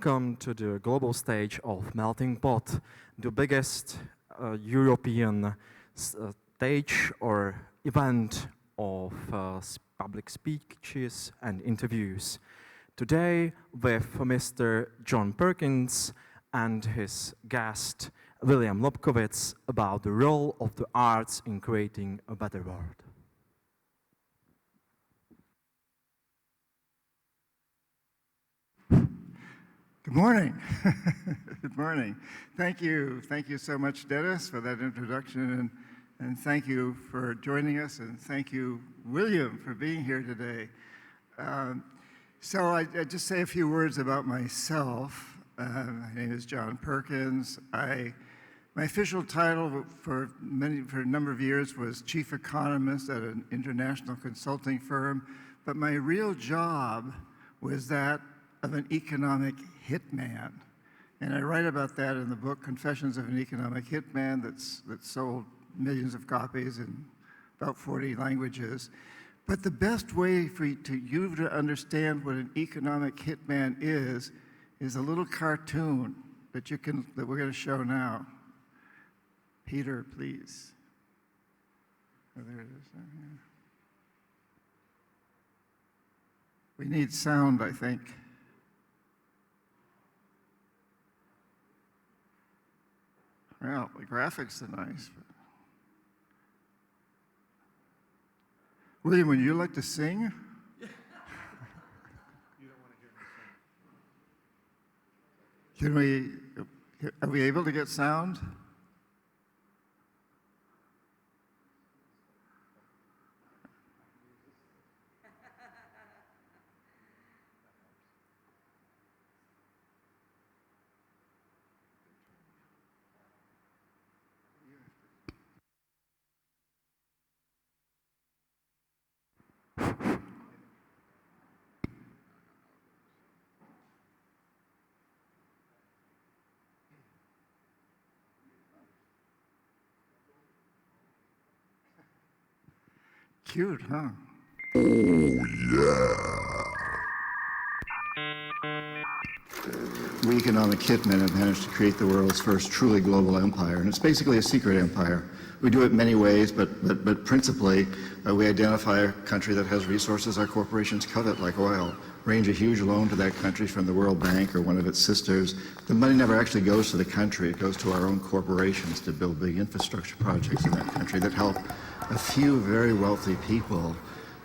welcome to the global stage of Meltingpot, the biggest European stage or event of public speeches and interviews. Today with Mr. John Perkins and his guest William Lobkowicz about the role of the arts in creating a better world. Good morning. Good morning. Thank you so much, Dennis, for that introduction, and thank you for joining us, and thank you, William, for being here today. So I just say a few words about myself. My name is John Perkins. My official title for a number of years was chief economist at an international consulting firm, but my real job was that of an economic hitman. And I write about that in the book, Confessions of an Economic Hitman, that's sold millions of copies in about 40 languages. But the best way for you to understand what an economic hitman is a little cartoon that we're going to show now. Peter, please. Oh, there it is. Oh, yeah. We need sound, I think. Well, the graphics are nice. But... William, would you like to sing? You don't want to hear me sing. Are we able to get sound? Cute, huh? Oh, yeah. We economic hitmen have managed to create the world's first truly global empire, and it's basically a secret empire. We do it many ways, but principally, we identify a country that has resources our corporations covet, like oil, arrange a huge loan to that country from the World Bank or one of its sisters. The money never actually goes to the country, it goes to our own corporations to build big infrastructure projects in that country that help a few very wealthy people,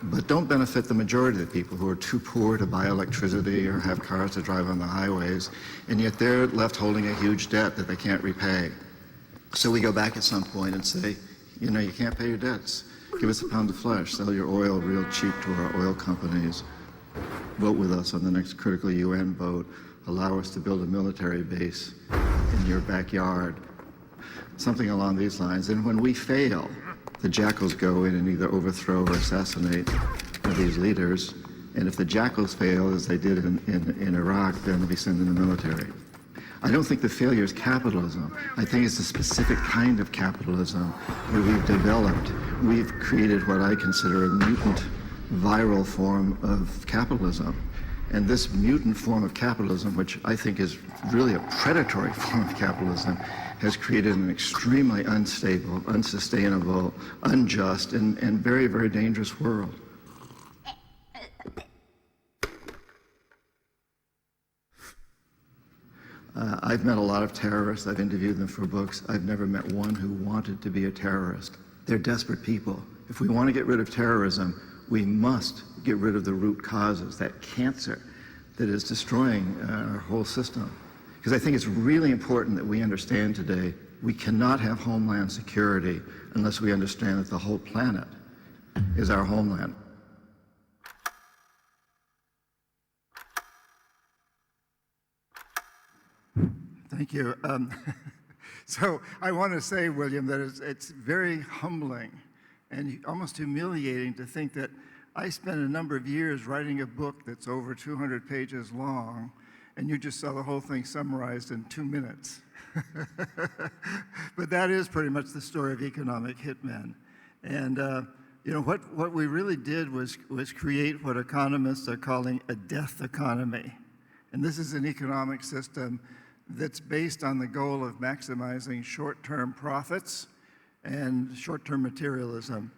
but don't benefit the majority of the people who are too poor to buy electricity or have cars to drive on the highways, and yet they're left holding a huge debt that they can't repay. So we go back at some point and say, you know, you can't pay your debts. Give us a pound of flesh, sell your oil real cheap to our oil companies, vote with us on the next critical UN vote, allow us to build a military base in your backyard, something along these lines. And when we fail, the jackals go in and either overthrow or assassinate these leaders. And if the jackals fail, as they did in Iraq, then we send in the military. I don't think the failure is capitalism. I think it's a specific kind of capitalism that we've developed. We've created what I consider a mutant, viral form of capitalism. And this mutant form of capitalism, which I think is really a predatory form of capitalism, has created an extremely unstable, unsustainable, unjust, and very, very dangerous world. I've met a lot of terrorists. I've interviewed them for books. I've never met one who wanted to be a terrorist. They're desperate people. If we want to get rid of terrorism, we must get rid of the root causes, that cancer that is destroying our whole system. Because I think it's really important that we understand today, we cannot have homeland security unless we understand that the whole planet is our homeland. Thank you. So I want to say, William, that it's very humbling and almost humiliating to think that I spent a number of years writing a book that's over 200 pages long, and you just saw the whole thing summarized in 2 minutes. But that is pretty much the story of economic hitmen. And you know, what we really did was create what economists are calling a death economy. And this is an economic system that's based on the goal of maximizing short-term profits and short-term materialism.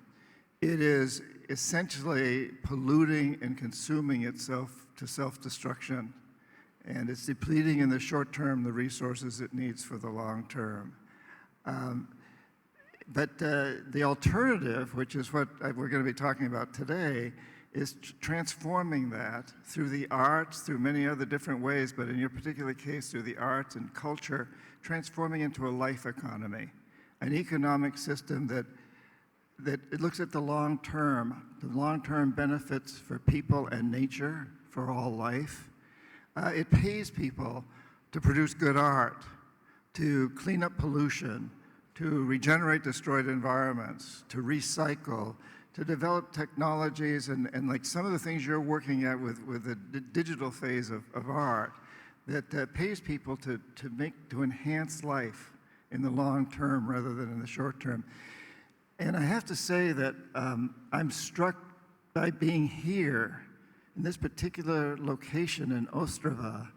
It is essentially polluting and consuming itself to self-destruction. And it's depleting in the short term the resources it needs for the long term. But the alternative, which is what we're going to be talking about today, is transforming that through the arts, through many other different ways, but in your particular case, through the arts and culture, transforming into a life economy, an economic system that it looks at the long-term benefits for people and nature, for all life. It pays people to produce good art, to clean up pollution, to regenerate destroyed environments, to recycle, to develop technologies, and like some of the things you're working at with the digital phase of art, that pays people to enhance life in the long term rather than in the short term. And I have to say that I'm struck by being here in this particular location in Ostrava,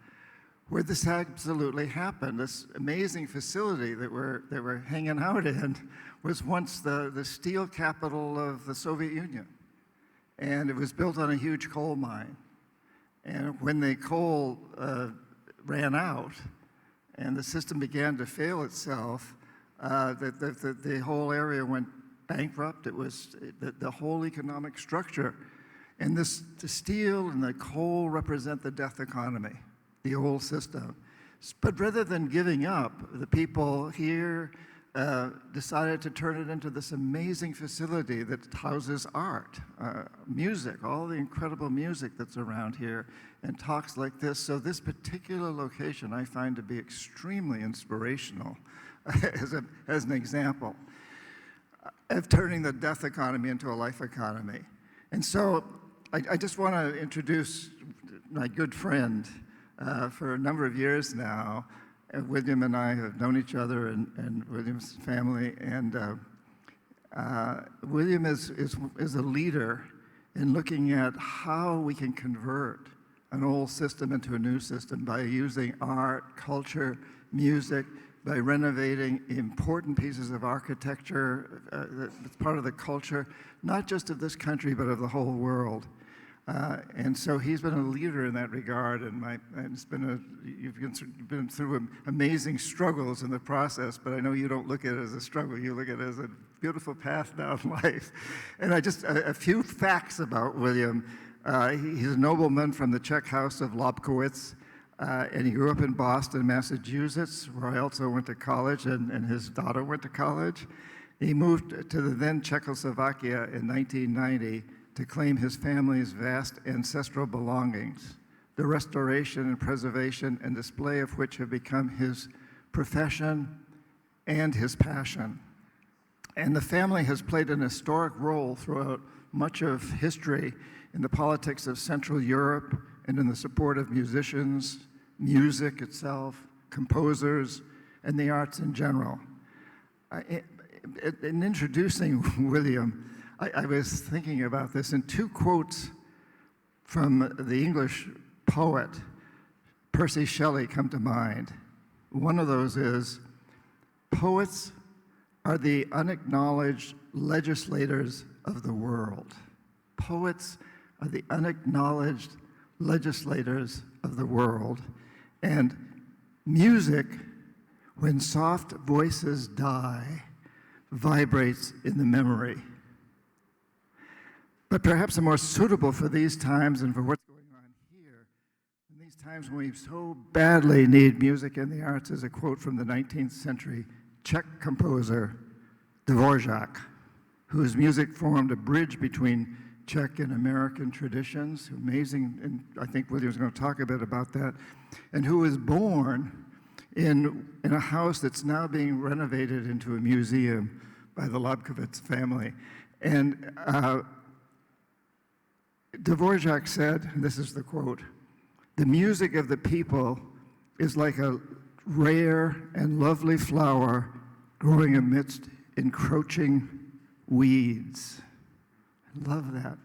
where this absolutely happened. This amazing facility that we're hanging out in was once the steel capital of the Soviet Union. And it was built on a huge coal mine. And when the coal ran out and the system began to fail itself, the whole area went bankrupt. It was the whole economic structure. And the steel and the coal represent the death economy, the old system. But rather than giving up, the people here decided to turn it into this amazing facility that houses art, music, all the incredible music that's around here, and talks like this. So this particular location I find to be extremely inspirational as an example of turning the death economy into a life economy. And so I just want to introduce my good friend for a number of years now. William and I have known each other and William's family. And William is a leader in looking at how we can convert an old system into a new system by using art, culture, music, by renovating important pieces of architecture that's part of the culture, not just of this country, but of the whole world. And so he's been a leader in that regard, and you've been through amazing struggles in the process, but I know you don't look at it as a struggle, you look at it as a beautiful path down life. And a few facts about William. He's a nobleman from the Czech house of Lobkowicz, and he grew up in Boston, Massachusetts, where I also went to college, and his daughter went to college. He moved to the then Czechoslovakia in 1990 to claim his family's vast ancestral belongings, the restoration and preservation and display of which have become his profession and his passion. And the family has played an historic role throughout much of history in the politics of Central Europe and in the support of musicians, music itself, composers, and the arts in general. In introducing William, I was thinking about this, and two quotes from the English poet Percy Shelley come to mind. One of those is, "Poets are the unacknowledged legislators of the world." Poets are the unacknowledged legislators of the world. And music, when soft voices die, vibrates in the memory. But perhaps the more suitable for these times and for what's going on here, in these times when we so badly need music and the arts, is a quote from the 19th century Czech composer Dvořák, whose music formed a bridge between Czech and American traditions. Amazing, and I think William's going to talk a bit about that, and who was born in a house that's now being renovated into a museum by the Lobkowicz family. And Dvořák said, and this is the quote, "The music of the people is like a rare and lovely flower growing amidst encroaching weeds." I love that.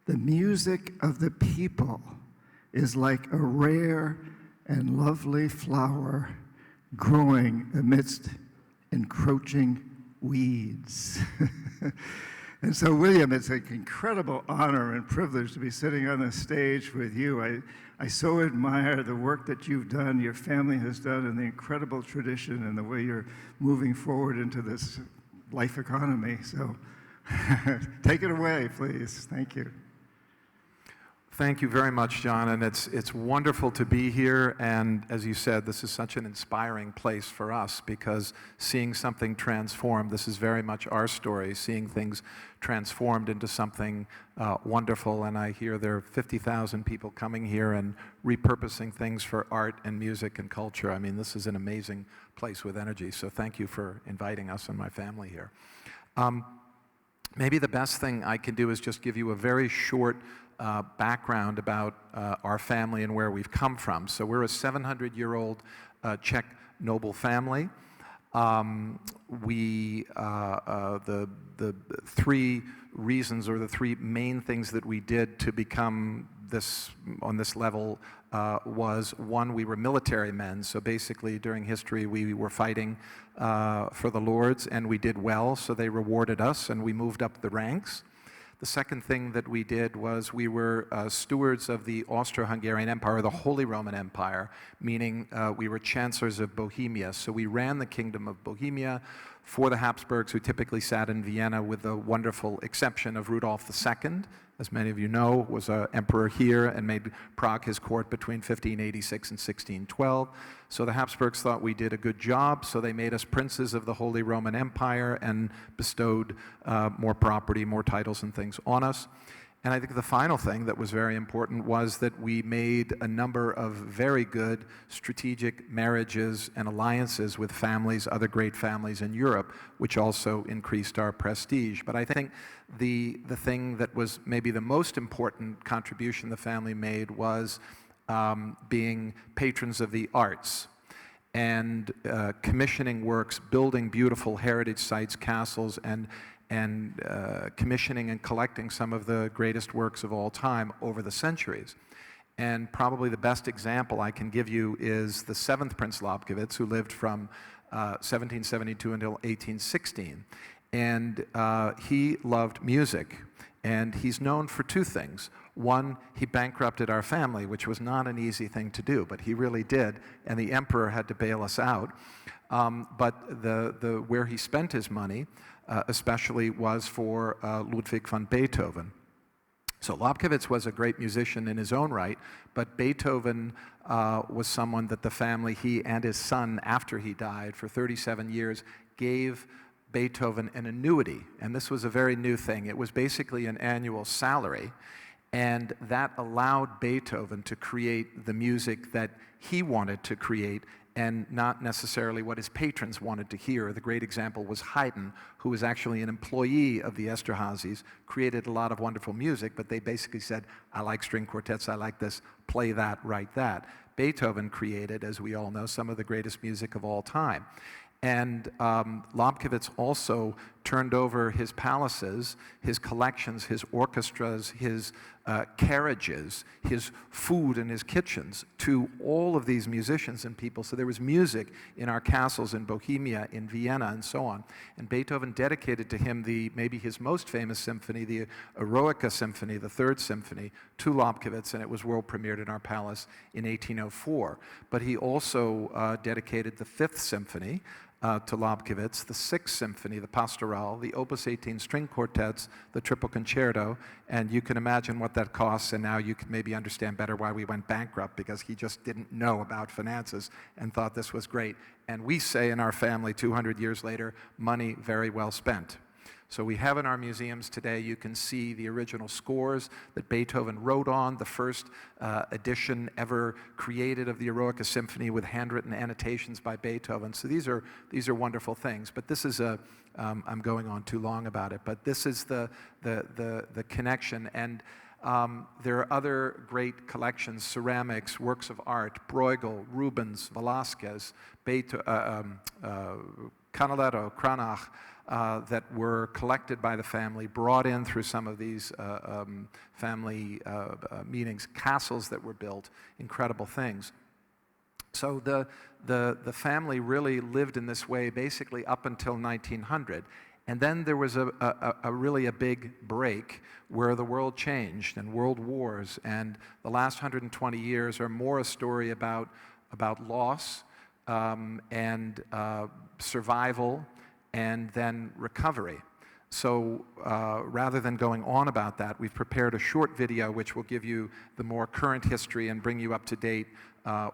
The music of the people is like a rare and lovely flower growing amidst encroaching weeds. And so, William, it's an incredible honor and privilege to be sitting on the stage with you. I so admire the work that you've done, your family has done, and the incredible tradition and the way you're moving forward into this life economy. So take it away, please. Thank you. Thank you very much, John, and it's wonderful to be here, and as you said, this is such an inspiring place for us because seeing something transformed, this is very much our story, seeing things transformed into something wonderful, and I hear there are 50,000 people coming here and repurposing things for art and music and culture. I mean, this is an amazing place with energy, so thank you for inviting us and my family here. Maybe the best thing I can do is just give you a very short background about our family and where we've come from. So we're a 700-year-old Czech noble family. The three reasons or the three main things that we did to become this on this level was, one, we were military men. So basically during history we were fighting for the lords, and we did well, so they rewarded us and we moved up the ranks. The second thing that we did was we were stewards of the Austro-Hungarian Empire, or the Holy Roman Empire, meaning we were chancellors of Bohemia. So we ran the kingdom of Bohemia for the Habsburgs, who typically sat in Vienna, with the wonderful exception of Rudolf II, as many of you know, was an emperor here and made Prague his court between 1586 and 1612. So the Habsburgs thought we did a good job, so they made us princes of the Holy Roman Empire and bestowed more property, more titles and things on us. And I think the final thing that was very important was that we made a number of very good strategic marriages and alliances with families, other great families in Europe, which also increased our prestige. But I think the thing that was maybe the most important contribution the family made was being patrons of the arts and commissioning works, building beautiful heritage sites, castles, and commissioning and collecting some of the greatest works of all time over the centuries. And probably the best example I can give you is the seventh Prince Lobkowicz, who lived from 1772 until 1816. And he loved music, and he's known for two things. One, he bankrupted our family, which was not an easy thing to do, but he really did, and the emperor had to bail us out. But where he spent his money, especially, was for Ludwig van Beethoven. So Lobkowicz was a great musician in his own right, but Beethoven was someone that the family, he and his son, after he died for 37 years, gave Beethoven an annuity. And this was a very new thing. It was basically an annual salary, and that allowed Beethoven to create the music that he wanted to create and not necessarily what his patrons wanted to hear. The great example was Haydn, who was actually an employee of the Esterházys, created a lot of wonderful music, but they basically said, I like string quartets, I like this, play that, write that. Beethoven created, as we all know, some of the greatest music of all time. And Lobkowicz also turned over his palaces, his collections, his orchestras, his carriages, his food and his kitchens to all of these musicians and people. So there was music in our castles in Bohemia, in Vienna, and so on. And Beethoven dedicated to him maybe his most famous symphony, the Eroica Symphony, the Third Symphony, to Lobkowicz, and it was world premiered in our palace in 1804. But he also dedicated the Fifth Symphony to Lobkowicz, the Sixth Symphony, the Pastoral, the Opus 18 string quartets, the Triple Concerto, and you can imagine what that costs, and now you can maybe understand better why we went bankrupt, because he just didn't know about finances and thought this was great. And we say in our family 200 years later, money very well spent. So we have in our museums today, you can see the original scores that Beethoven wrote on, the first edition ever created of the Eroica Symphony with handwritten annotations by Beethoven. So these are wonderful things. But this is I'm going on too long about it, but this is the connection. And There are other great collections, ceramics, works of art, Bruegel, Rubens, Velázquez, Canaletto, Cranach, that were collected by the family, brought in through some of these family meetings, castles that were built, incredible things. So the family really lived in this way basically up until 1900. And then there was really a big break where the world changed and world wars. And the last 120 years are more a story about loss and survival and then recovery. So rather than going on about that, we've prepared a short video which will give you the more current history and bring you up to date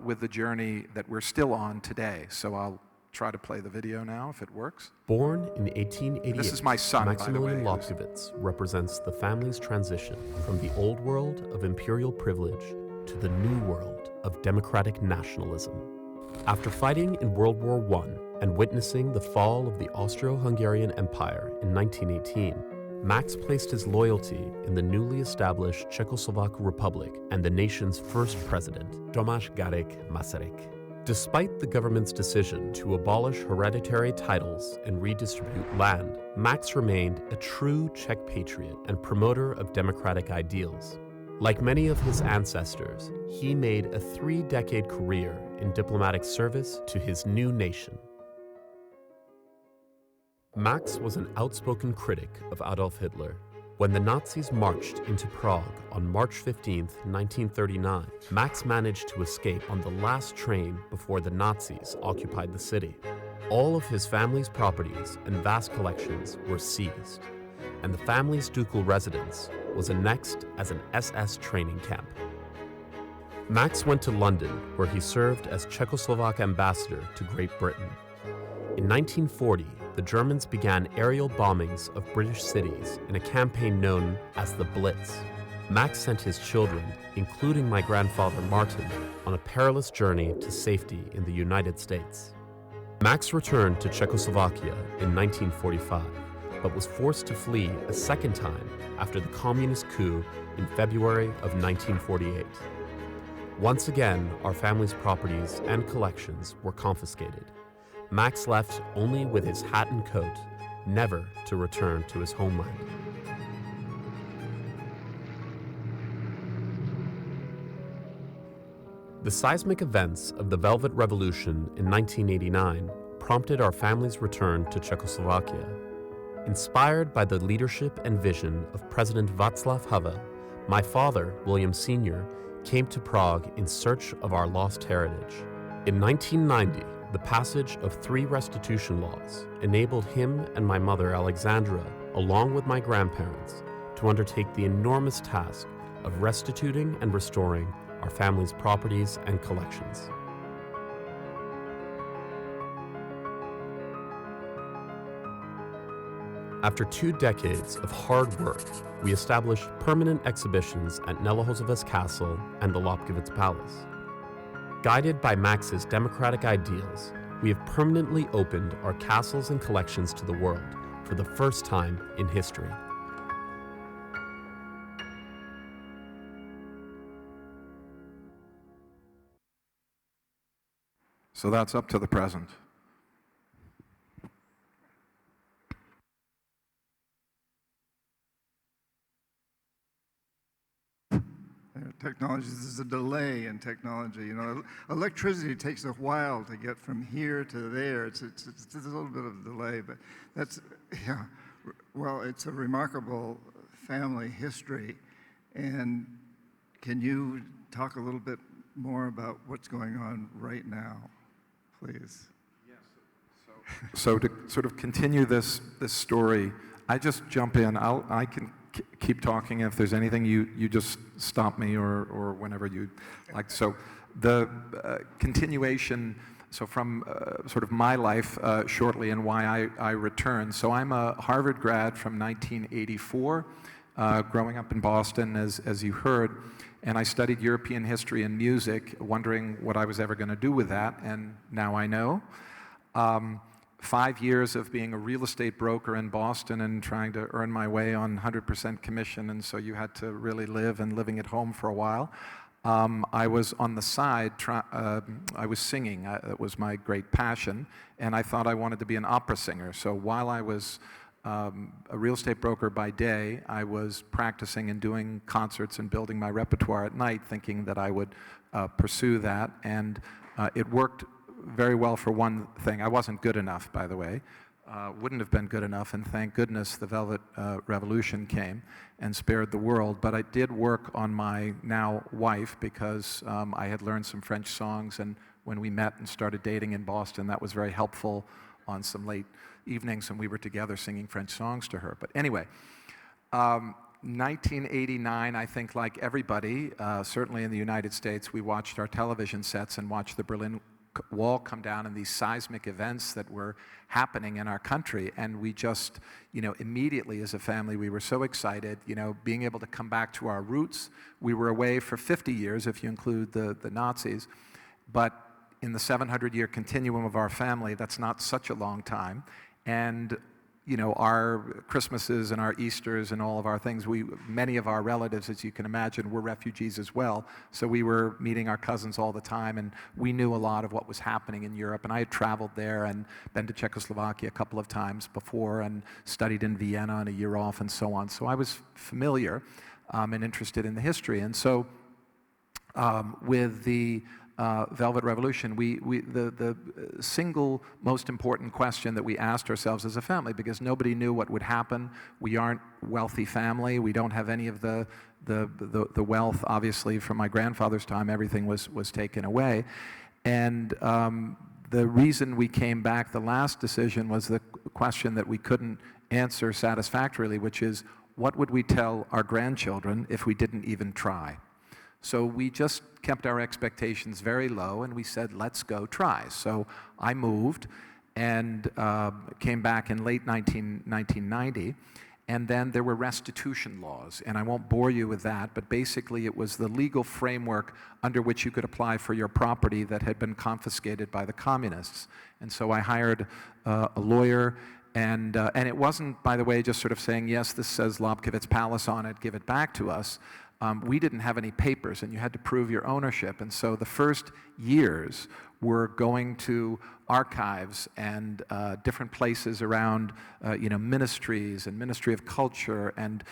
with the journey that we're still on today. So I'll try to play the video now, if it works. Born in 1888, this is my son, Maximilian Lobkowicz represents the family's transition from the old world of imperial privilege to the new world of democratic nationalism. After fighting in World War I and witnessing the fall of the Austro-Hungarian Empire in 1918, Max placed his loyalty in the newly established Czechoslovak Republic and the nation's first president, Tomáš Garrigue Masaryk. Despite the government's decision to abolish hereditary titles and redistribute land, Max remained a true Czech patriot and promoter of democratic ideals. Like many of his ancestors, he made a 3-decade career in diplomatic service to his new nation. Max was an outspoken critic of Adolf Hitler. When the Nazis marched into Prague on March 15, 1939, Max managed to escape on the last train before the Nazis occupied the city. All of his family's properties and vast collections were seized, and the family's ducal residence was annexed as an SS training camp. Max went to London, where he served as Czechoslovak ambassador to Great Britain. In 1940, the Germans began aerial bombings of British cities in a campaign known as the Blitz. Max sent his children, including my grandfather Martin, on a perilous journey to safety in the United States. Max returned to Czechoslovakia in 1945, but was forced to flee a second time after the communist coup in February of 1948. Once again, our family's properties and collections were confiscated. Max left only with his hat and coat, never to return to his homeland. The seismic events of the Velvet Revolution in 1989 prompted our family's return to Czechoslovakia. Inspired by the leadership and vision of President Václav Havel, my father, William Sr., came to Prague in search of our lost heritage. In 1990, the passage of 3 restitution laws enabled him and my mother Alexandra, along with my grandparents, to undertake the enormous task of restituting and restoring our family's properties and collections. After 2 decades of hard work, we established permanent exhibitions at Nelohozova's Castle and the Lobkowicz Palace. Guided by Max's democratic ideals, we have permanently opened our castles and collections to the world for the first time in history. So that's up to the present. Technology, there's a delay in technology. You know, electricity takes a while to get from here to there. It's a little bit of a delay, but that's, yeah, well, it's a remarkable family history. And can you talk a little bit more about what's going on right now, please? Yes. So to sort of continue this story, I just jump in. I can keep talking. If there's anything, you just stop me or whenever you like. So the continuation, so from sort of my life shortly and why I returned. So I'm a Harvard grad from 1984, growing up in Boston, as you heard, and I studied European history and music, wondering what I was ever going to do with that, and now I know. 5 years of being a real estate broker in Boston and trying to earn my way on 100% commission, and so you had to really live and living at home for a while. I was on the side, I was singing. It was my great passion, and I thought I wanted to be an opera singer. So while I was a real estate broker by day, I was practicing and doing concerts and building my repertoire at night, thinking that I would pursue that, and it worked very well for one thing. I wasn't good enough, by the way. Wouldn't have been good enough, and thank goodness the Velvet Revolution came and spared the world. But I did work on my now wife because I had learned some French songs, and when we met and started dating in Boston, that was very helpful on some late evenings, and we were together singing French songs to her. But anyway, 1989, I think like everybody, certainly in the United States, we watched our television sets and watched the Berlin Wall come down and these seismic events that were happening in our country, and we just, immediately as a family, we were so excited, being able to come back to our roots. We were away for 50 years, if you include the Nazis, but in the 700-year continuum of our family, that's not such a long time, and our Christmases and our Easters and all of our things, many of our relatives, as you can imagine, were refugees as well. So we were meeting our cousins all the time, and we knew a lot of what was happening in Europe. And I had traveled there and been to Czechoslovakia a couple of times before and studied in Vienna and a year off and so on. So I was familiar and interested in the history. And so with the Velvet Revolution, the single most important question that we asked ourselves as a family, because nobody knew what would happen. We aren't a wealthy family. We don't have any of the wealth, obviously, from my grandfather's time. Everything was taken away. And the reason we came back, the last decision, was the question that we couldn't answer satisfactorily, which is, what would we tell our grandchildren if we didn't even try? So we just kept our expectations very low, and we said, let's go try. So I moved and came back in late 1990, and then there were restitution laws. And I won't bore you with that, but basically it was the legal framework under which you could apply for your property that had been confiscated by the communists. And so I hired a lawyer, and it wasn't, by the way, just sort of saying, yes, this says Lobkowicz Palace on it, give it back to us. We didn't have any papers, and you had to prove your ownership. And so the first years were going to archives and different places around, ministries and Ministry of Culture and,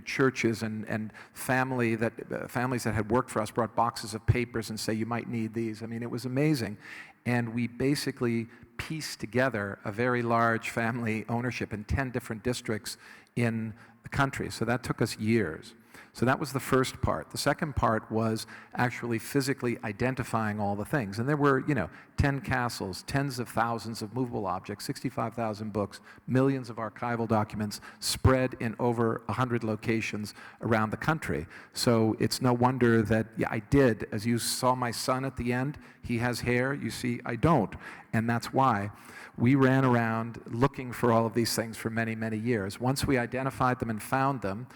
churches and families that had worked for us brought boxes of papers and say, you might need these. I mean, it was amazing. And we basically pieced together a very large family ownership in 10 different districts in the country. So that took us years. So that was the first part. The second part was actually physically identifying all the things. And there were, 10 castles, tens of thousands of movable objects, 65,000 books, millions of archival documents spread in over 100 locations around the country. So it's no wonder that, I did. As you saw my son at the end, he has hair. You see, I don't. And that's why we ran around looking for all of these things for many, many years. Once we identified them and found them,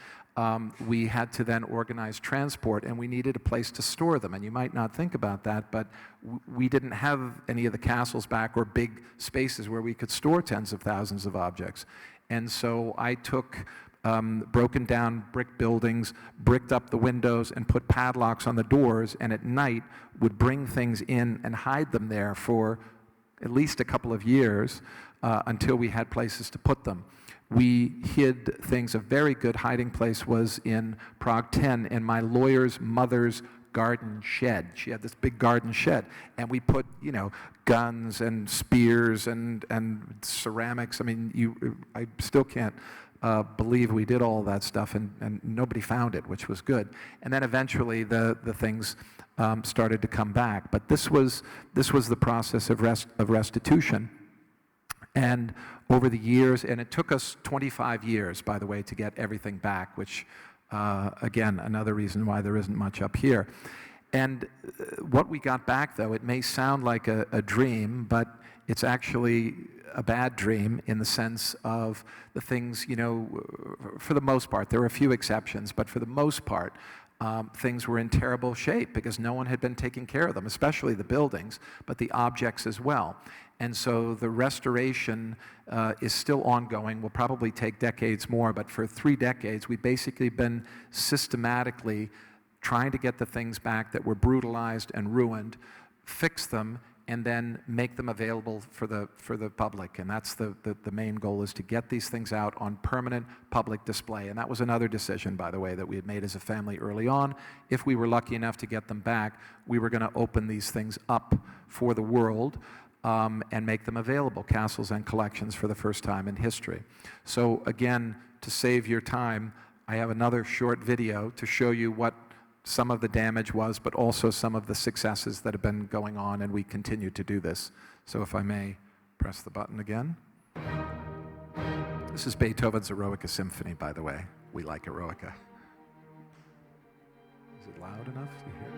we had to then organize transport, and we needed a place to store them. And you might not think about that, but we didn't have any of the castles back or big spaces where we could store tens of thousands of objects. And so I took broken down brick buildings, bricked up the windows, and put padlocks on the doors, and at night would bring things in and hide them there for at least a couple of years until we had places to put them. We hid things. A very good hiding place was in Prague 10 in my lawyer's mother's garden shed. She had this big garden shed, and we put, guns and spears and ceramics. I mean, I still can't believe we did all that stuff, and nobody found it, which was good. And then eventually the things started to come back. But this was the process of restitution. And over the years, and it took us 25 years, by the way, to get everything back, which, again, another reason why there isn't much up here. And what we got back, though, it may sound like a dream, but it's actually a bad dream in the sense of the things, for the most part. There were a few exceptions, but for the most part, things were in terrible shape because no one had been taking care of them, especially the buildings, but the objects as well. And so the restoration is still ongoing, will probably take decades more, but for 3 decades, we've basically been systematically trying to get the things back that were brutalized and ruined, fix them, and then make them available for the public. And that's the main goal, is to get these things out on permanent public display. And that was another decision, by the way, that we had made as a family early on. If we were lucky enough to get them back, we were going to open these things up for the world and make them available, castles and collections, for the first time in history. So again, to save your time, I have another short video to show you what some of the damage was, but also some of the successes that have been going on, and we continue to do this. So if I may press the button again. This is Beethoven's Eroica Symphony, by the way. We like Eroica. Is it loud enough to hear?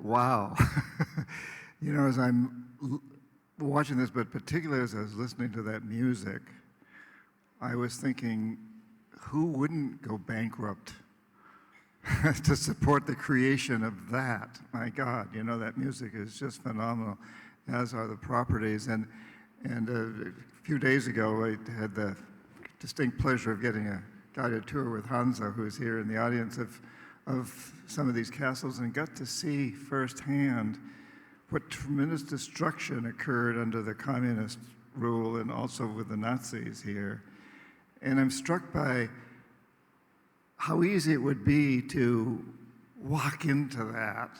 Wow. You know, as I'm watching this, but particularly as I was listening to that music, I was thinking, who wouldn't go bankrupt to support the creation of that? My God, you know, that music is just phenomenal, as are the properties. And And a few days ago, I had the distinct pleasure of getting a guided tour with Hansa, who's here in the audience, of some of these castles, and got to see firsthand what tremendous destruction occurred under the communist rule and also with the Nazis here. And I'm struck by how easy it would be to walk into that,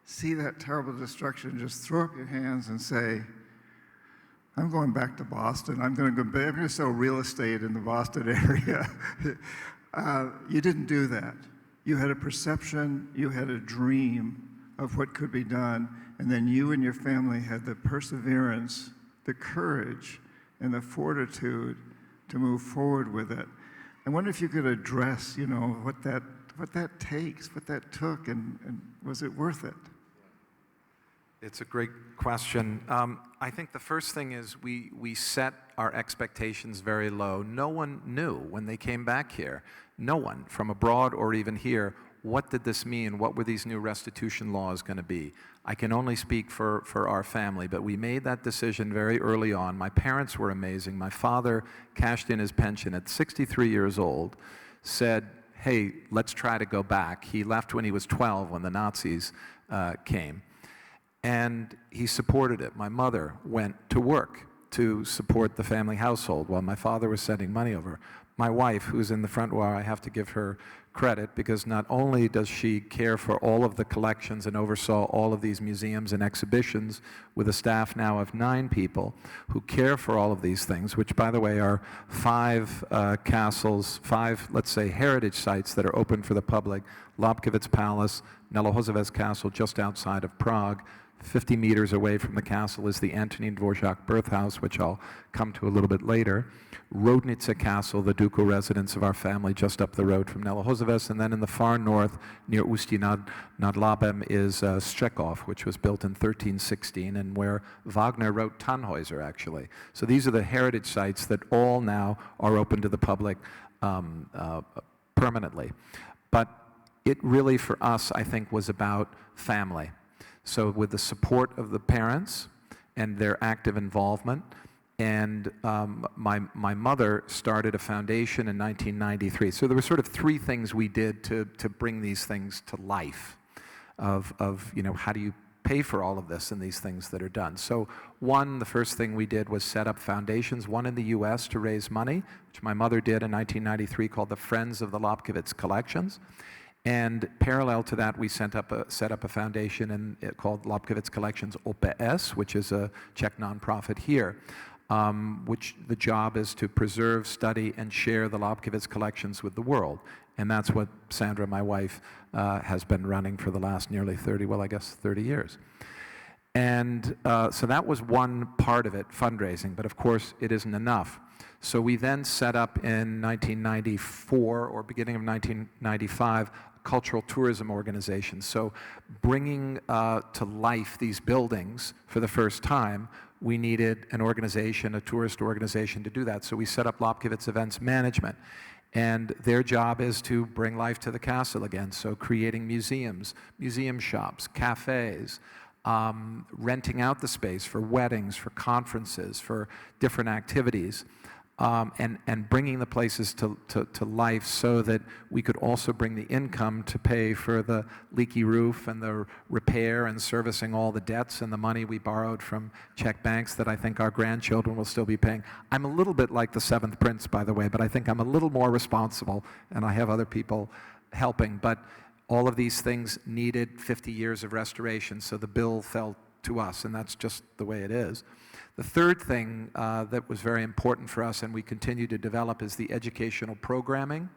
see that terrible destruction, just throw up your hands and say, I'm going back to Boston. I'm going to sell real estate in the Boston area. You didn't do that. You had a perception, you had a dream of what could be done, and then you and your family had the perseverance, the courage, and the fortitude to move forward with it. I wonder if you could address, what that takes, what that took, and was it worth it? It's a great question. I think the first thing is we set our expectations very low. No one knew when they came back here, no one from abroad or even here, what did this mean? What were these new restitution laws going to be? I can only speak for our family, but we made that decision very early on. My parents were amazing. My father cashed in his pension at 63 years old, said, hey, let's try to go back. He left when he was 12 when the Nazis came. And he supported it. My mother went to work to support the family household while my father was sending money over. My wife, who's in the front row, I have to give her credit because not only does she care for all of the collections and oversaw all of these museums and exhibitions with a staff now of 9 people who care for all of these things, which, by the way, are 5 castles, 5, let's say, heritage sites that are open for the public. Lobkowicz Palace, Nahlédneme Castle just outside of Prague. 50 meters away from the castle is the Antonína Dvořáka birth house, which I'll come to a little bit later. Rodiny Castle, the ducal residence of our family, just up the road from Nahlédneme. And then in the far north, near Ústí nad Labem, is Střechov, which was built in 1316, and where Wagner wrote Tannhäuser, actually. So these are the heritage sites that all now are open to the public permanently. But it really, for us, I think, was about family. So with the support of the parents and their active involvement, and my mother started a foundation in 1993. So there were sort of 3 things we did to bring these things to life of how do you pay for all of this and these things that are done. So the first thing we did was set up foundations, one in the US to raise money, which my mother did in 1993, called the Friends of the Lobkowicz Collections. And parallel to that, we set up a foundation called Lobkowicz Collections OPS, which is a Czech nonprofit here, which the job is to preserve, study, and share the Lobkowicz collections with the world. And that's what Sandra, my wife, has been running for the last nearly 30 years. And so that was one part of it, fundraising, but of course it isn't enough. So we then set up in 1994 or beginning of 1995 cultural tourism organization. So bringing to life these buildings for the first time, we needed an organization, a tourist organization, to do that. So we set up Lobkowicz Events Management. And their job is to bring life to the castle again. So creating museums, museum shops, cafes, renting out the space for weddings, for conferences, for different activities. And bringing the places to life so that we could also bring the income to pay for the leaky roof and the repair and servicing all the debts and the money we borrowed from Czech banks that I think our grandchildren will still be paying. I'm a little bit like the 7th Prince, by the way, but I think I'm a little more responsible, and I have other people helping. But all of these things needed 50 years of restoration, so the bill fell to us, and that's just the way it is. The third thing that was very important for us and we continue to develop is the educational programming.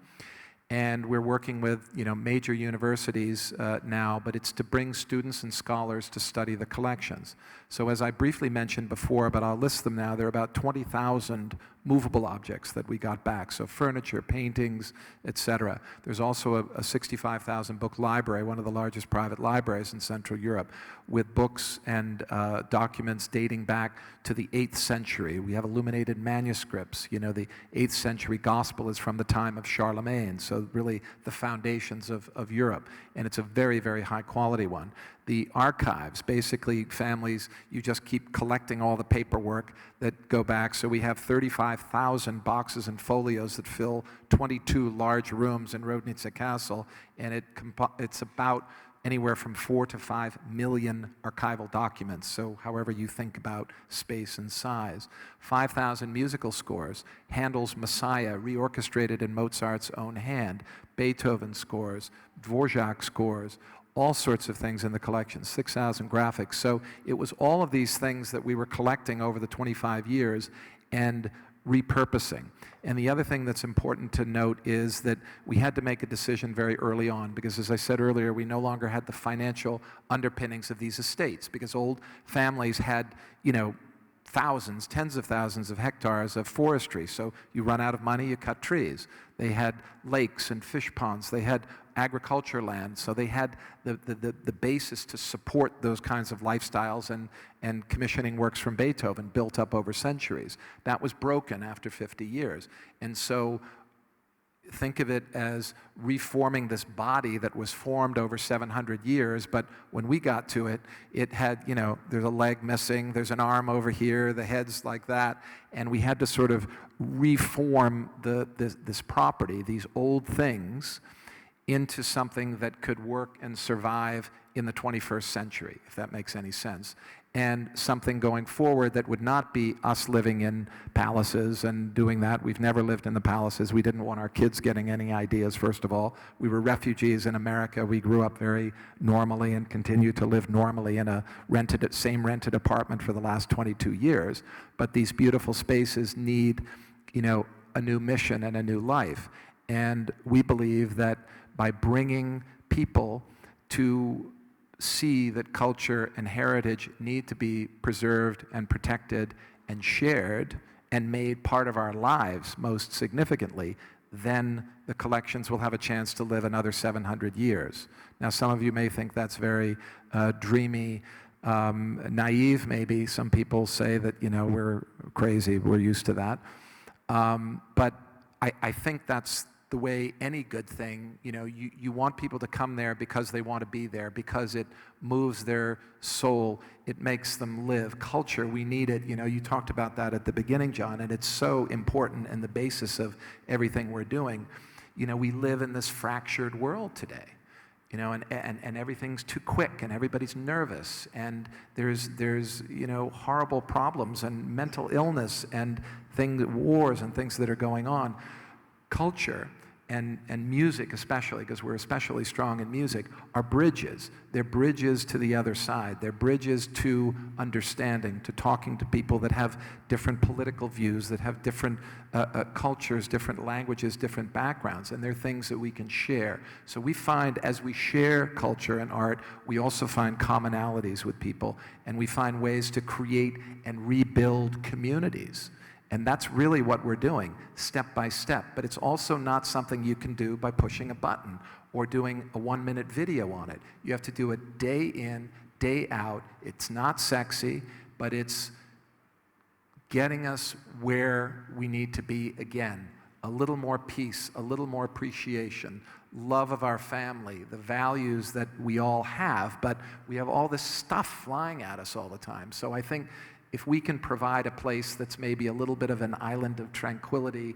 And we're working with major universities now, but it's to bring students and scholars to study the collections. So as I briefly mentioned before, but I'll list them now, there are about 20,000 movable objects that we got back. So furniture, paintings, etc. There's also a 65,000 book library, one of the largest private libraries in Central Europe, with books and documents dating back to the 8th century. We have illuminated manuscripts. The 8th century gospel is from the time of Charlemagne. So so really the foundations of Europe. And it's a very, very high quality one. The archives, basically families, you just keep collecting all the paperwork that go back. So we have 35,000 boxes and folios that fill 22 large rooms in Rodnice Castle, and it's about anywhere from 4 to 5 million archival documents, so however you think about space and size. 5,000 musical scores, Handel's Messiah, reorchestrated in Mozart's own hand, Beethoven scores, Dvořák scores, all sorts of things in the collection, 6,000 graphics. So it was all of these things that we were collecting over the 25 years and repurposing. And the other thing that's important to note is that we had to make a decision very early on because, as I said earlier, we no longer had the financial underpinnings of these estates because old families had, thousands, tens of thousands of hectares of forestry. So you run out of money, you cut trees. They had lakes and fish ponds. They had agriculture land. So they had the basis to support those kinds of lifestyles and commissioning works from Beethoven built up over centuries. That was broken after 50 years. And so think of it as reforming this body that was formed over 700 years, but when we got to it, it had, there's a leg missing, there's an arm over here, the head's like that, and we had to sort of reform this property, these old things, into something that could work and survive in the 21st century, if that makes any sense. And something going forward that would not be us living in palaces and doing that. We've never lived in the palaces. We didn't want our kids getting any ideas, first of all. We were refugees in America. We grew up very normally and continue to live normally in a same rented apartment for the last 22 years. But these beautiful spaces need, a new mission and a new life. And we believe that by bringing people to see that culture and heritage need to be preserved and protected and shared and made part of our lives most significantly, then the collections will have a chance to live another 700 years. Now, some of you may think that's very dreamy, naive maybe. Some people say that, we're crazy, we're used to that. But I think that's the way any good thing, you want people to come there because they want to be there, because it moves their soul, it makes them live. Culture, we need it. You talked about that at the beginning, John, and it's so important and the basis of everything we're doing. We live in this fractured world today, and everything's too quick, and everybody's nervous, and there's horrible problems and mental illness and wars and things that are going on. Culture and music especially, because we're especially strong in music, are bridges. They're bridges to the other side. They're bridges to understanding, to talking to people that have different political views, that have different cultures, different languages, different backgrounds, and they're things that we can share. So we find as we share culture and art, we also find commonalities with people, and we find ways to create and rebuild communities. And that's really what we're doing, step by step. But it's also not something you can do by pushing a button or doing a 1-minute video on it. You have to do it day in, day out. It's not sexy, but it's getting us where we need to be again. A little more peace, a little more appreciation, love of our family, the values that we all have, but we have all this stuff flying at us all the time. So I think if we can provide a place that's maybe a little bit of an island of tranquility,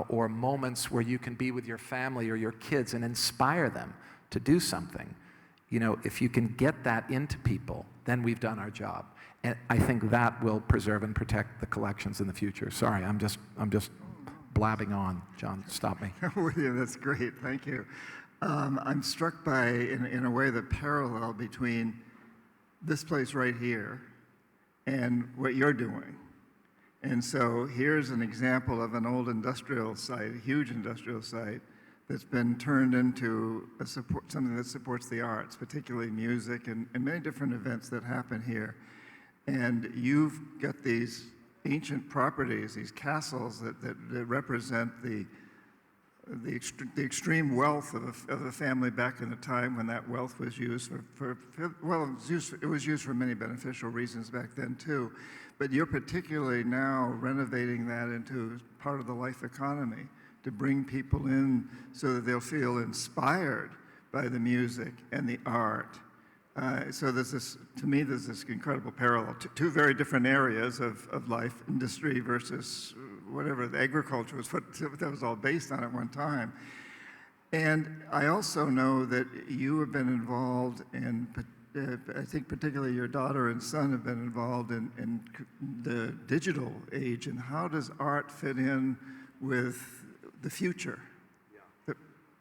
or moments where you can be with your family or your kids and inspire them to do something, if you can get that into people, then we've done our job. And I think that will preserve and protect the collections in the future. Sorry, I'm just blabbing on. John, stop me. William, that's great. Thank you. I'm struck by, in a way, the parallel between this place right here and what you're doing. And so here's an example of an old industrial site, a huge industrial site, that's been turned into something that supports the arts, particularly music and many different events that happen here. And you've got these ancient properties, these castles that represent the extreme wealth of a family back in the time when that wealth was used it was used for many beneficial reasons back then too. But you're particularly now renovating that into part of the life economy, to bring people in so that they'll feel inspired by the music and the art. So there's this, to me, there's this incredible parallel. Two very different areas of life, industry versus whatever, the agriculture was what that was all based on at one time. And I also know that you have been involved in, I think particularly your daughter and son have been involved in the digital age, and how does art fit in with the future? Yeah.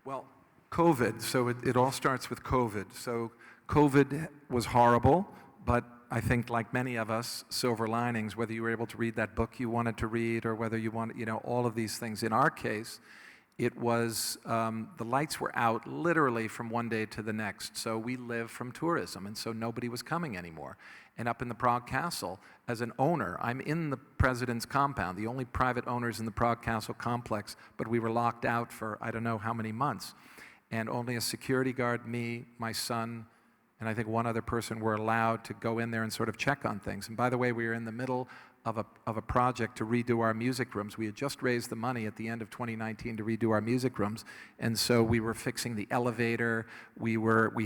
Well, COVID, so it all starts with COVID. So COVID was horrible, but I think like many of us, silver linings, whether you were able to read that book you wanted to read or whether you wanted, all of these things. In our case, it was, the lights were out literally from one day to the next. So we live from tourism, and so nobody was coming anymore. And up in the Prague Castle, as an owner, I'm in the president's compound, the only private owners in the Prague Castle complex, but we were locked out for I don't know how many months. And only a security guard, me, my son, and I think one other person were allowed to go in there and sort of check on things. And by the way, we were in the middle of a project to redo our music rooms. We had just raised the money at the end of 2019 to redo our music rooms, and so we were fixing the elevator. We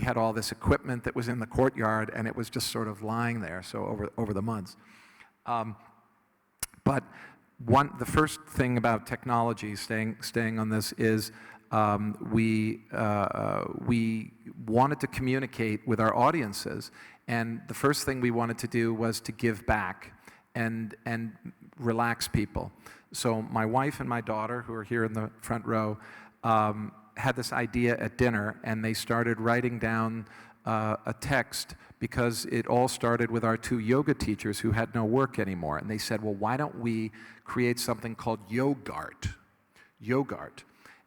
had all this equipment that was in the courtyard, and it was just sort of lying there. So over the months, but the first thing about technology, staying on this, is we wanted to communicate with our audiences, and the first thing we wanted to do was to give back and relax people. So my wife and my daughter, who are here in the front row, had this idea at dinner, and they started writing down a text, because it all started with our two yoga teachers who had no work anymore. And they said, well, why don't we create something called Yogart?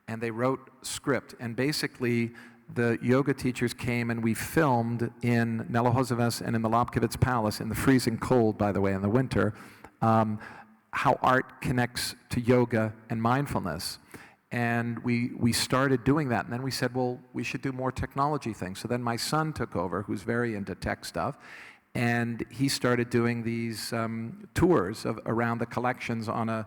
And they wrote script, and basically the yoga teachers came and we filmed in Nelohozovec and in the Lobkowicz Palace in the freezing cold, by the way, in the winter, how art connects to yoga and mindfulness. And we started doing that, and then we said, well, we should do more technology things. So then my son took over, who's very into tech stuff, and he started doing these tours around the collections on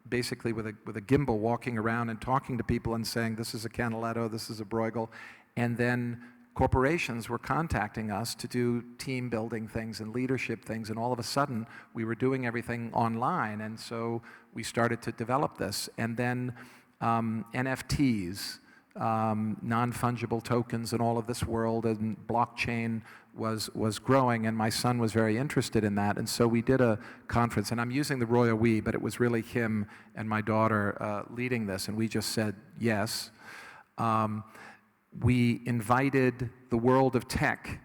basically with a gimbal, walking around and talking to people and saying, this is a Canaletto, this is a Bruegel. And then corporations were contacting us to do team building things and leadership things, and all of a sudden we were doing everything online, and so we started to develop this. And then NFTs, non-fungible tokens, and all of this world, and blockchain was growing, and my son was very interested in that, and so we did a conference, and I'm using the royal we, but it was really him and my daughter leading this, and we just said yes. We invited the world of tech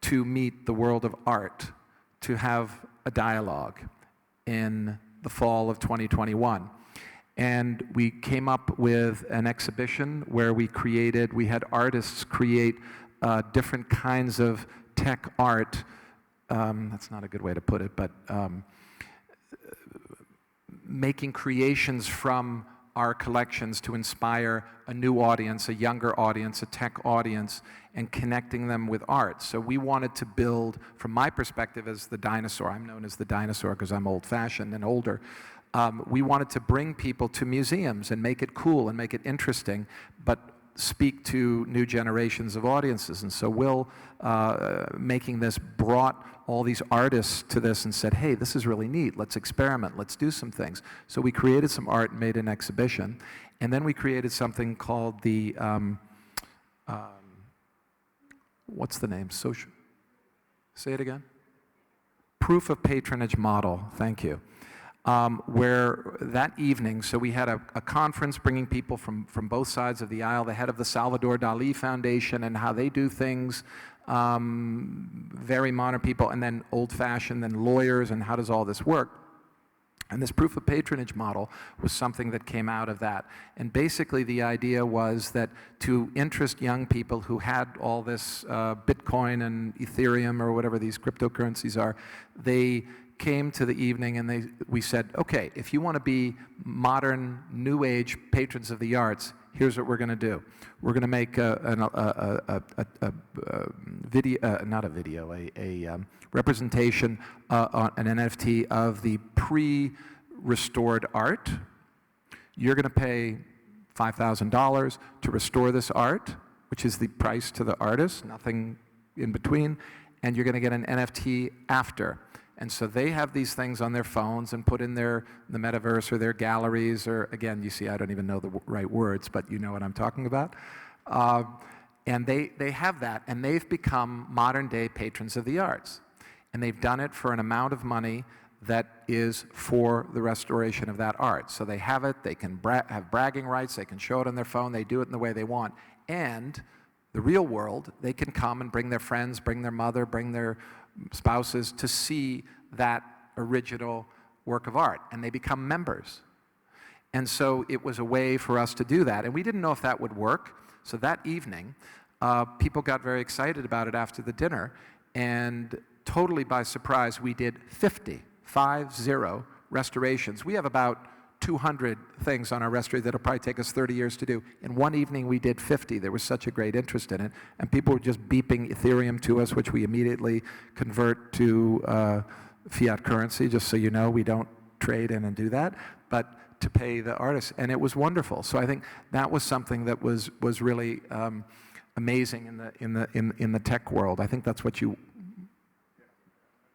to meet the world of art, to have a dialogue in the fall of 2021. And we came up with an exhibition where we had artists create different kinds of tech art. That's not a good way to put it, but making creations from our collections to inspire a new audience, a younger audience, a tech audience, and connecting them with art. So we wanted to build, from my perspective as the dinosaur, I'm known as the dinosaur because I'm old-fashioned and older, we wanted to bring people to museums and make it cool and make it interesting, but speak to new generations of audiences. And so Will, making this, brought all these artists to this and said, hey, this is really neat, let's experiment, let's do some things. So we created some art and made an exhibition. And then we created something called the, what's the name? Say it again? Proof of patronage model, thank you. Where that evening, so we had a conference bringing people from both sides of the aisle, the head of the Salvador Dali Foundation and how they do things, very modern people, and then old-fashioned, then lawyers, and how does all this work. And this proof of patronage model was something that came out of that. And basically the idea was that to interest young people who had all this Bitcoin and Ethereum or whatever these cryptocurrencies are, they came to the evening and we said, okay, if you want to be modern, new age patrons of the arts, here's what we're going to do. We're going to make a representation, an NFT of the pre-restored art. You're going to pay $5,000 to restore this art, which is the price to the artist, nothing in between, and you're going to get an NFT after. And so they have these things on their phones and put in the metaverse or their galleries, or again, you see, I don't even know the right words, but you know what I'm talking about. And they have that, and they've become modern-day patrons of the arts. And they've done it for an amount of money that is for the restoration of that art. So they have it, they can have bragging rights, they can show it on their phone, they do it in the way they want. And the real world, they can come and bring their friends, bring their mother, bring their spouses to see that original work of art, and they become members. And so it was a way for us to do that, and we didn't know if that would work. So that evening, people got very excited about it after the dinner, and totally by surprise, we did 50 restorations. We have about 200 things on our registry that'll probably take us 30 years to do. In one evening, we did 50. There was such a great interest in it, and people were just beeping Ethereum to us, which we immediately convert to fiat currency, just so you know. We don't trade in and do that, but to pay the artists, and it was wonderful. So I think that was something that was really amazing in the tech world. I think that's what you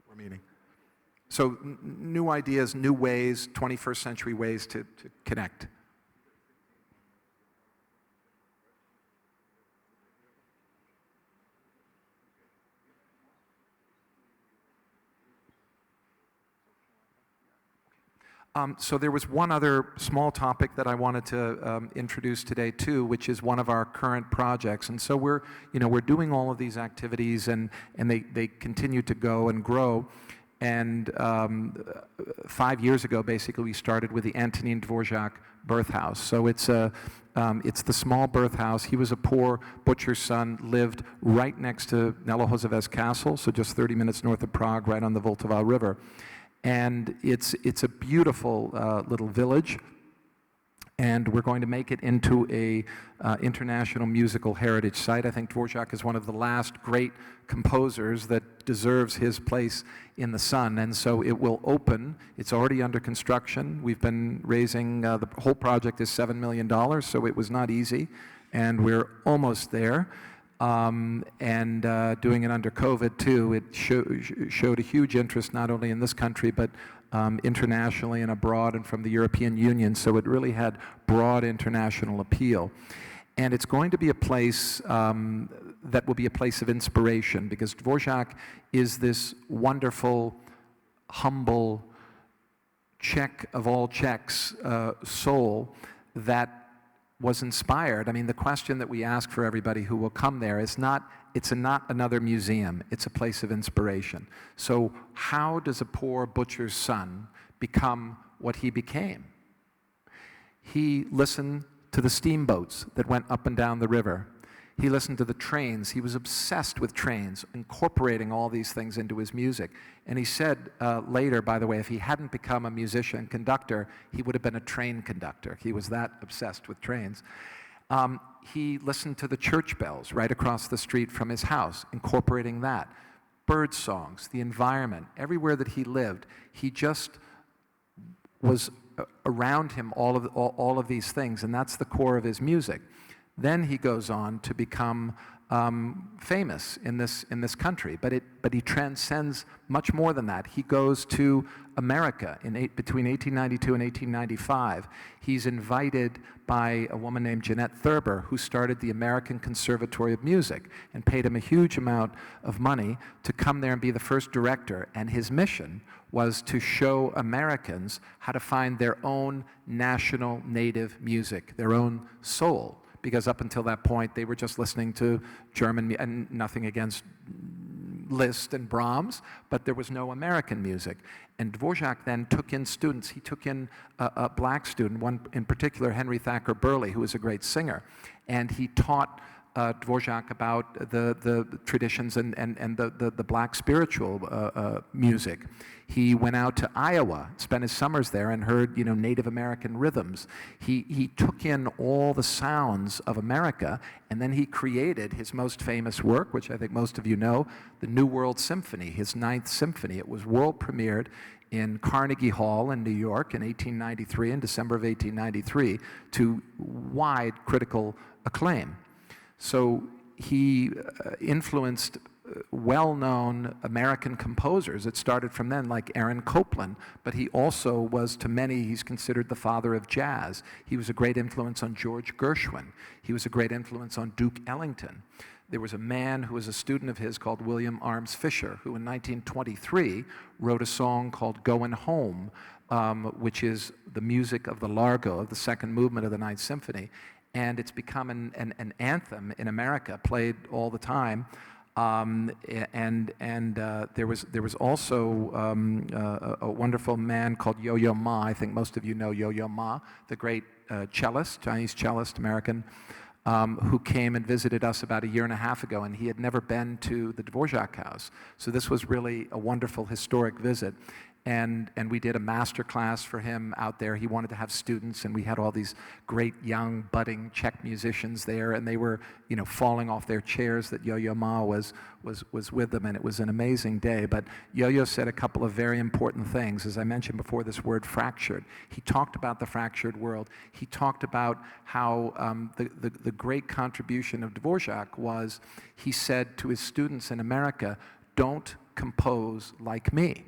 were meaning. So new ideas, new ways, 21st century ways to connect. So there was one other small topic that I wanted to introduce today too, which is one of our current projects. And so we're doing all of these activities, and they continue to go and grow. And 5 years ago, basically, we started with the Antonína Dvořáka birth house. So it's the small birth house. He was a poor butcher's son, lived right next to Nelohozov's castle, so just 30 minutes north of Prague, right on the Vltava River. And it's a beautiful little village, and we're going to make it into a international musical heritage site. I think Dvořák is one of the last great composers that deserves his place in the sun, and so it will open. It's already under construction. We've been raising, the whole project is $7 million, so it was not easy, and we're almost there. And doing it under COVID too, it showed a huge interest not only in this country but internationally and abroad and from the European Union, so it really had broad international appeal. And it's going to be a place that will be a place of inspiration, because Dvořák is this wonderful, humble, Czech of all Czechs soul that was inspired. I mean, the question that we ask for everybody who will come there is not another museum, it's a place of inspiration. So how does a poor butcher's son become what he became? He listened to the steamboats that went up and down the river. He listened to the trains. He was obsessed with trains, incorporating all these things into his music. And he said later, by the way, if he hadn't become a musician conductor, he would have been a train conductor. He was that obsessed with trains. He listened to the church bells right across the street from his house, incorporating that. Bird songs, the environment, everywhere that he lived, he just was around him all of these things, and that's the core of his music. Then he goes on to become famous in this country, but he transcends much more than that. He goes to America between 1892 and 1895. He's invited by a woman named Jeanette Thurber, who started the American Conservatory of Music, and paid him a huge amount of money to come there and be the first director. And his mission was to show Americans how to find their own national native music, their own soul. Because up until that point, they were just listening to German, and nothing against Liszt and Brahms, but there was no American music. And Dvořák then took in students. He took in a black student, one in particular, Henry Thacker Burley, who was a great singer. And he taught Dvořák about the traditions and the black spiritual music. He went out to Iowa, spent his summers there, and heard Native American rhythms. He took in all the sounds of America, and then he created his most famous work, which I think most of you know, the New World Symphony, his 9th symphony. It was world premiered in Carnegie Hall in New York in 1893, in December of 1893, to wide critical acclaim. So he influenced well-known American composers. It started from then, like Aaron Copland, but he also was, to many, he's considered the father of jazz. He was a great influence on George Gershwin. He was a great influence on Duke Ellington. There was a man who was a student of his called William Arms Fisher, who in 1923 wrote a song called Goin' Home, which is the music of the Largo, of the second movement of the Ninth Symphony. And it's become an anthem in America, played all the time. There was also a wonderful man called Yo-Yo Ma. I think most of you know Yo-Yo Ma, the great cellist, Chinese cellist, American, who came and visited us about 1.5 years ago, and he had never been to the Dvořák house. So this was really a wonderful historic visit. And we did a master class for him out there. He wanted to have students, and we had all these great young budding Czech musicians there, and they were, you know, falling off their chairs that Yo-Yo Ma was with them, and it was an amazing day. But Yo-Yo said a couple of very important things. As I mentioned before, this word fractured. He talked about the fractured world. He talked about how the great contribution of Dvořák was, he said to his students in America, don't compose like me.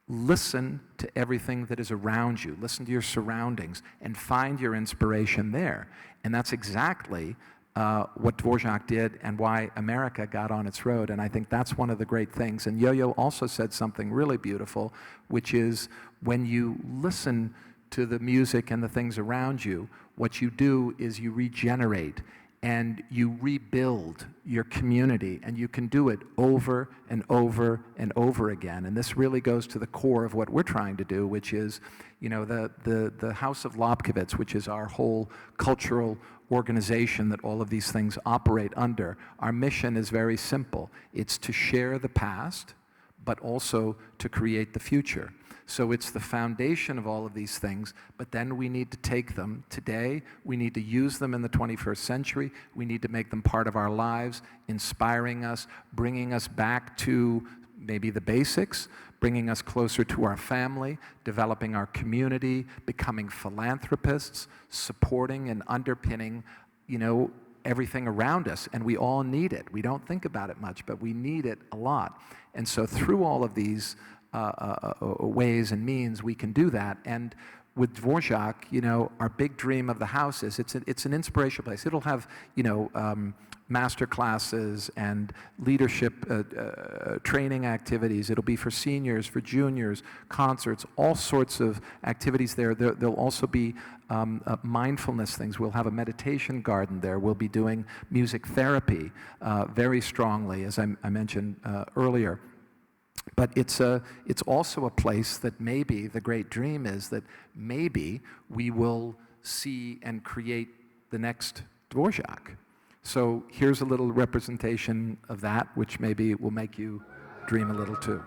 Listen to everything that is around you. Listen to your surroundings and find your inspiration there. And that's exactly what Dvořák did and why America got on its road. And I think that's one of the great things. And Yo-Yo also said something really beautiful, which is when you listen to the music and the things around you, what you do is you regenerate and you rebuild your community, and you can do it over and over and over again. And this really goes to the core of what we're trying to do, which is, you know, the House of Lobkowicz, which is our whole cultural organization that all of these things operate under. Our mission is very simple. It's to share the past, but also to create the future. So it's the foundation of all of these things, but then we need to take them today, we need to use them in the 21st century, we need to make them part of our lives, inspiring us, bringing us back to maybe the basics, bringing us closer to our family, developing our community, becoming philanthropists, supporting and underpinning, you know, everything around us, and we all need it. We don't think about it much, but we need it a lot. And so through all of these ways and means, we can do that. And with Dvořák, you know, our big dream of the house is it's an inspirational place. It'll have, you know, master classes and leadership training activities. It'll be for seniors, for juniors, concerts, all sorts of activities there. There'll also be mindfulness things. We'll have a meditation garden there. We'll be doing music therapy very strongly, as I mentioned earlier. But it's also a place that maybe the great dream is that maybe we will see and create the next Dvořák. So here's a little representation of that, which maybe will make you dream a little too.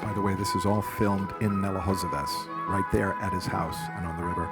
By the way, this is all filmed in Nahlédneme, right there at his house and on the river.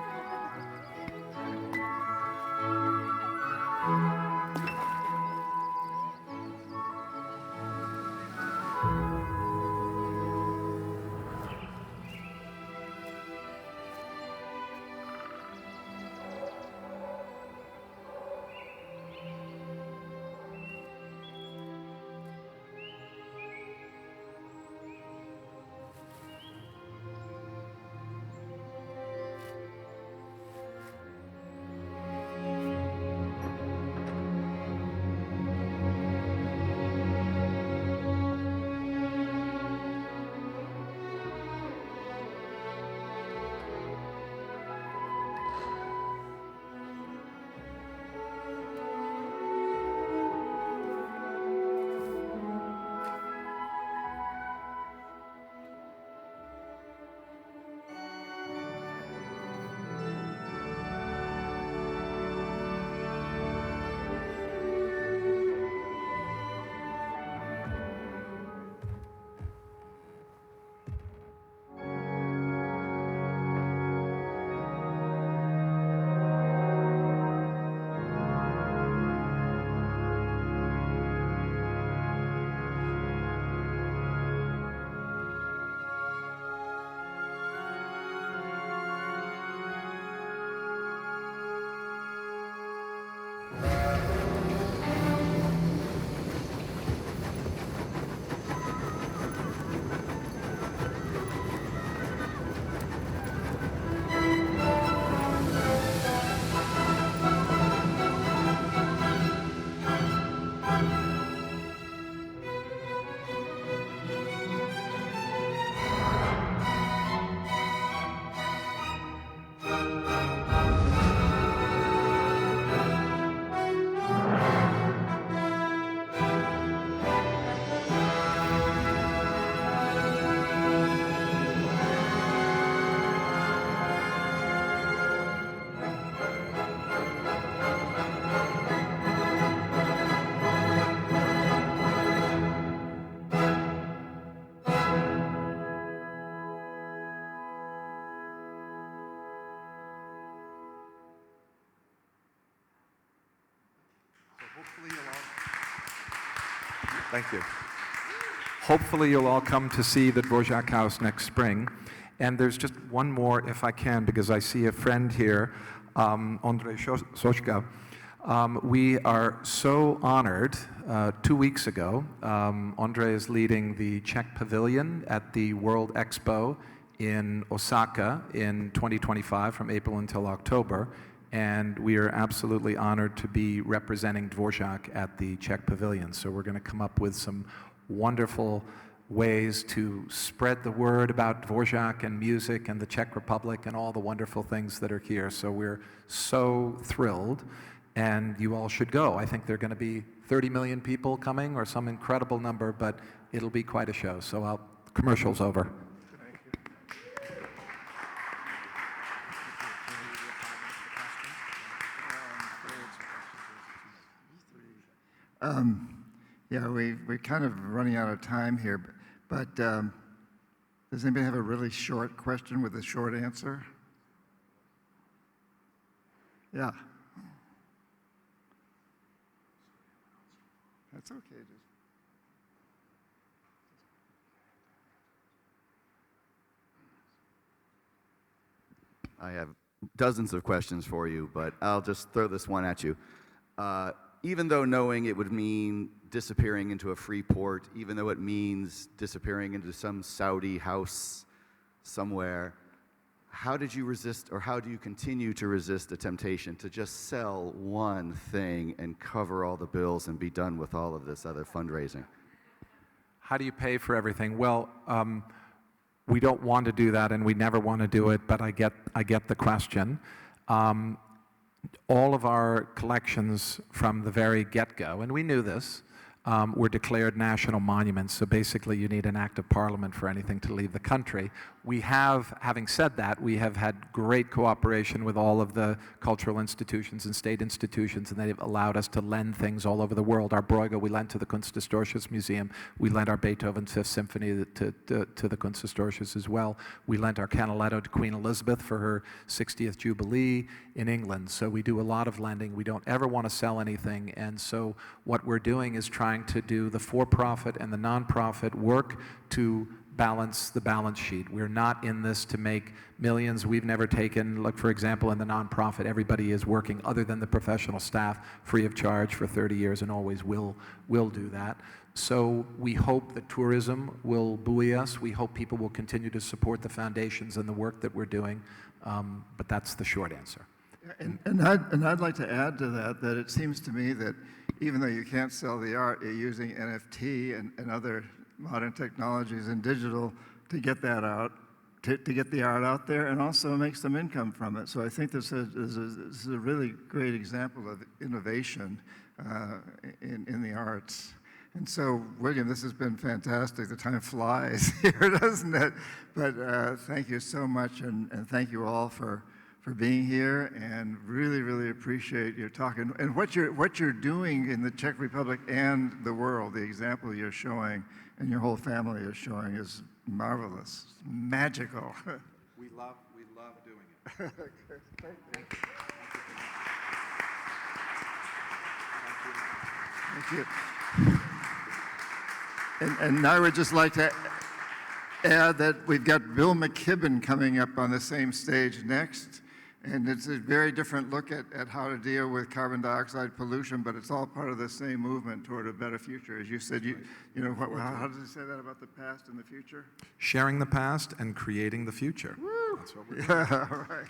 Thank you. Hopefully you'll all come to see the Dvořák House next spring. And there's just one more, if I can, because I see a friend here, Ondřej Soška. We are so honored. 2 weeks ago, Ondřej is leading the Czech Pavilion at the World Expo in Osaka in 2025 from April until October. And we are absolutely honored to be representing Dvořák at the Czech Pavilion. So we're going to come up with some wonderful ways to spread the word about Dvořák and music and the Czech Republic and all the wonderful things that are here. So we're so thrilled, and you all should go. I think there are going to be 30 million people coming or some incredible number, but it'll be quite a show. So commercial's over. Yeah, we're kind of running out of time here, but does anybody have a really short question with a short answer? Yeah. That's okay. I have dozens of questions for you, but I'll just throw this one at you. Even though knowing it would mean disappearing into a free port, even though it means disappearing into some Saudi house somewhere, how did you resist, or how do you continue to resist the temptation to just sell one thing and cover all the bills and be done with all of this other fundraising? How do you pay for everything? Well, we don't want to do that, and we never want to do it, but I get the question. All of our collections from the very get-go, and we knew this, were declared national monuments. So basically you need an act of parliament for anything to leave the country. We have, having said that, we have had great cooperation with all of the cultural institutions and state institutions, and they've allowed us to lend things all over the world. Our Bruegel we lent to the Kunsthistorisches Museum. We lent our Beethoven Fifth Symphony to the Kunsthistorisches as well. We lent our Canaletto to Queen Elizabeth for her 60th Jubilee in England. So we do a lot of lending. We don't ever want to sell anything. And so what we're doing is trying to do the for-profit and the non-profit work to balance the balance sheet. We're not in this to make millions. We've never taken, look, for example, in the nonprofit, everybody is working, other than the professional staff, free of charge for 30 years and always will do that. So we hope that tourism will buoy us. We hope people will continue to support the foundations and the work that we're doing. But that's the short answer. And I'd like to add to that it seems to me that even though you can't sell the art, you're using NFT and other modern technologies and digital to get that out, to get the art out there, and also make some income from it. So I think this is a really great example of innovation in the arts. And so, William, this has been fantastic. The time flies here, doesn't it? But thank you so much, and thank you all for being here, and really appreciate your talk and what you're doing in the Czech Republic and the world. The example you're showing and your whole family is showing is marvelous, magical. We love doing it. Thank you. And I would just like to add that we've got Bill McKibben coming up on the same stage next. And it's a very different look at how to deal with carbon dioxide pollution, but it's all part of the same movement toward a better future. As you said, how does it say that about the past and the future? Sharing the past and creating the future. Woo! That's what we're doing. Yeah, all right.